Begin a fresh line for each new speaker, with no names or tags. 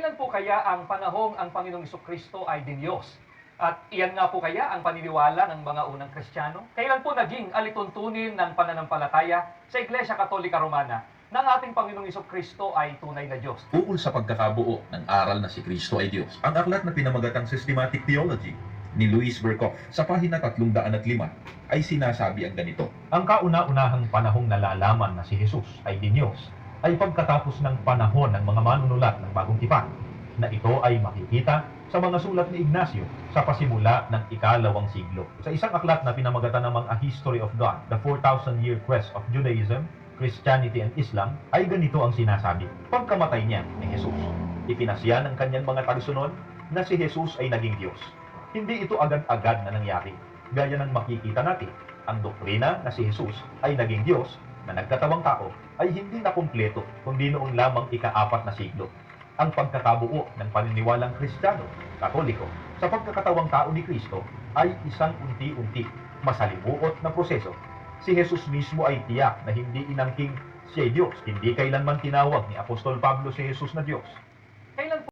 Kailan po kaya ang panahong ang Panginoong Kristo ay Diyos? At iyan nga po kaya ang paniniwala ng mga unang Kristiyano? Kailan po naging alituntunin ng pananampalataya sa Iglesia Katolika Romana ng ating Panginoong Kristo ay tunay na Diyos?
Ukol sa pagkakabuo ng aral na si Kristo ay Diyos, ang aklat na pinamagatang Systematic Theology ni Louis Berkhof sa pahina 305 ay sinasabi ang ganito:
Ang kauna-unahang panahong nalalaman na si Jesus ay Diyos ay pagkatapos ng panahon ng mga manunulat ng Bagong Tipan, na ito ay makikita sa mga sulat ni Ignacio sa pasimula ng ika-2 siglo. Sa isang aklat na pinamagatan namang A History of God, The 4,000-Year Quest of Judaism, Christianity and Islam, ay ganito ang sinasabi. Pagkamatay niya ni Jesus, ipinasya ng kanyang mga tagasunod na si Jesus ay naging Diyos. Hindi ito agad-agad na nangyari. Gaya ng makikita natin, ang doktrina na si Jesus ay naging Diyos na nagkatawang tao ay hindi na kumpleto kundi noong lamang ika-4 na siglo. Ang pagkakabuo ng paniniwalang Kristiyano, Katoliko, sa pagkakatawang tao ni Kristo ay isang unti-unti, masalimuot na proseso. Si Jesus mismo ay tiyak na hindi inangking siya Diyos. Hindi kailanman tinawag ni Apostol Pablo si Jesus na Diyos.